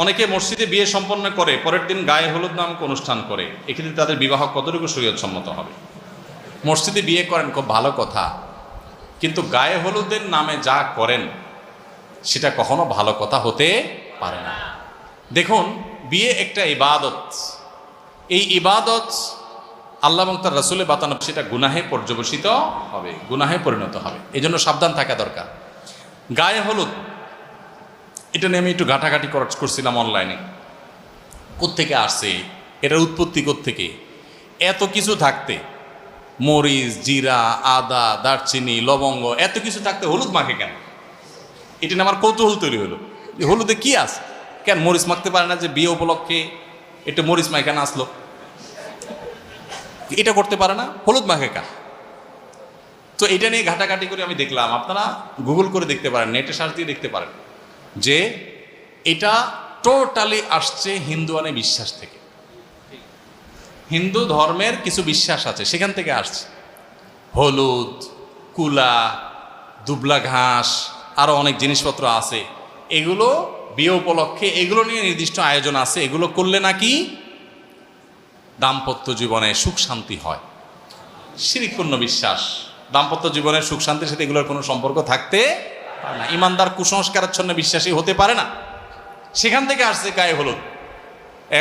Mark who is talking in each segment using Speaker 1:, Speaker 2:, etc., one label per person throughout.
Speaker 1: অনেকে মসজিদে বিয়ে সম্পন্ন করে পরের দিন গায়ে হলুদ নামক অনুষ্ঠান করে, এক্ষেত্রে তাদের বিবাহ কতটুকু শরীয়তসম্মত হবে? মসজিদে বিয়ে করেন খুব ভালো কথা, কিন্তু গায়ে হলুদের নামে যা করেন সেটা কখনো ভালো কথা হতে পারে না। দেখুন, বিয়ে একটা ইবাদত, এই ইবাদত আল্লাহ এবং তার রাসূলের বাতানো, সেটা গুনাহে পর্যবসিত হবে, গুনাহে পরিণত হবে। এই জন্য সাবধান থাকা দরকার। গায়ে হলুদ, এটা নিয়ে আমি একটু ঘাটাঘাটি করছিলাম অনলাইনে, কোত্থেকে আসছে, এটার উৎপত্তি কোত্থেকে, এত কিছু থাকতে, মরিচ, জিরা, আদা, দারচিনি, লবঙ্গ, এত কিছু থাকতে হলুদ মাখে কেন? এটা নিয়ে আমার কৌতূহল তৈরি হলো, হলুদে কি আছে, কেন মরিচ মাখতে পারে না? যে বিয়ে উপলক্ষে একটু মরিচ মাখে কেন আসলো, এটা করতে পারে না, হলুদ মাখে কেন? তো এটা নিয়ে ঘাটাঘাটি করে আমি দেখলাম, আপনারা গুগল করে দেখতে পারেন, নেটে সার্চ দিয়ে দেখতে পারেন, যে এটা টোটালি আসছে হিন্দুয়ানি বিশ্বাস থেকে। হিন্দু ধর্মের কিছু বিশ্বাস আছে, সেখান থেকে আসছে। হলুদ, কুলা, দুবলা ঘাস, আরও অনেক জিনিসপত্র আছে, এগুলো বিয়ে উপলক্ষে, এগুলো নিয়ে নির্দিষ্ট আয়োজন আছে, এগুলো করলে নাকি দাম্পত্য জীবনে সুখ শান্তি হয়। শিরকপূর্ণ বিশ্বাস। দাম্পত্য জীবনের সুখ শান্তির সাথে এগুলোর কোনো সম্পর্ক থাকতে পারে না। ইমানদার কুসংস্কারাচ্ছন্ন বিশ্বাসী হতে পারে না। সেখান থেকে আসছে গায়ে হলুদ।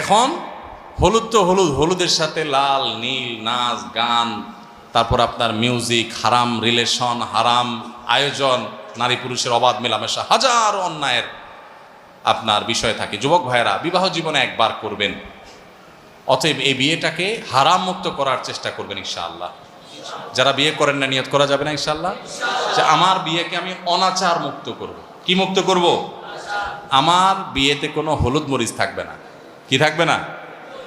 Speaker 1: এখন হলুদ তো হলুদ, হলুদের সাথে লাল, নীল, নাচ, গান, তারপর আপনার মিউজিক, হারাম রিলেশন, হারাম আয়োজন, নারী পুরুষের অবাধ মেলামেশা, হাজারো অন্যায়ের আপনার বিষয় থাকে। যুবক ভাইয়েরা, বিবাহ জীবনে একবার করবেন, অতএব এই বিয়েটাকে হারাম মুক্ত করার চেষ্টা করবেন ইনশাআল্লাহ। যারা বিয়ে করেন না, নিয়ত করা যাবে না ইনশাআল্লাহ যে আমার বিয়েকে আমি অনাচার মুক্ত করব। কি মুক্ত করব? আমার বিয়েতে কোনো হলুদ মরিচ থাকবে না। কি থাকবে না?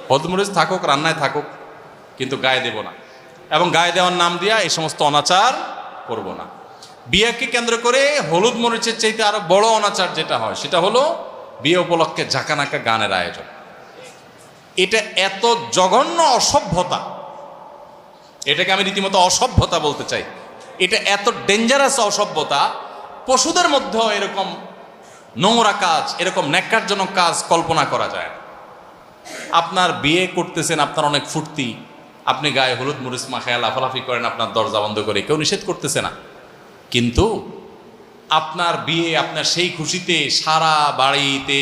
Speaker 1: হলুদ মরিচ থাকুক, রান্নায় থাকুক, কিন্তু গায়ে দেব না, এবং গায়ে দেওয়ার নাম দিয়া এই সমস্ত অনাচার করব না। বিয়েকে কেন্দ্র করে হলুদ মরিচের চাইতে আরো বড় অনাচার যেটা হয়, সেটা হলো বিয়ে উপলক্ষে ঝাঁকানাকা গানের আয়োজন। এটা এত জঘন্য অসভ্যতা, এটাকে আমি রীতিমতো অসভ্যতা বলতে চাই। এটা এত ডেঞ্জারাস অসভ্যতা, পশুদের মধ্যেও এরকম নোংরা কাজ, এরকম ন্যাক্কারজনক কাজ কল্পনা করা যায়। আপনার বিয়ে করতেছেন, আপনার অনেক ফুর্তি, আপনি গায়ে হলুদ মরিচ মাখায় লাফালাফি করেন আপনার দরজা বন্ধ করে, কেউ নিষেধ করতেছে না, কিন্তু আপনার বিয়ে, আপনার সেই খুশিতে সারা বাড়িতে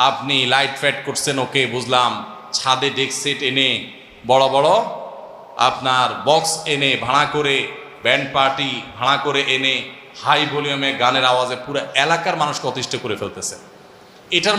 Speaker 1: আপনি লাইট ফ্যাট করছেন, ওকে বুঝলাম, ছাদে ডেক সেট এনে, বড় বড় আপনার বক্স এনে ভাড়া করে, ব্যান্ড পার্টি ভাড়া করে এনে হাই ভলিউমে গানের আওয়াজে পুরো এলাকার মানুষকে অতিষ্ঠ করে ফেলতেছে। এটার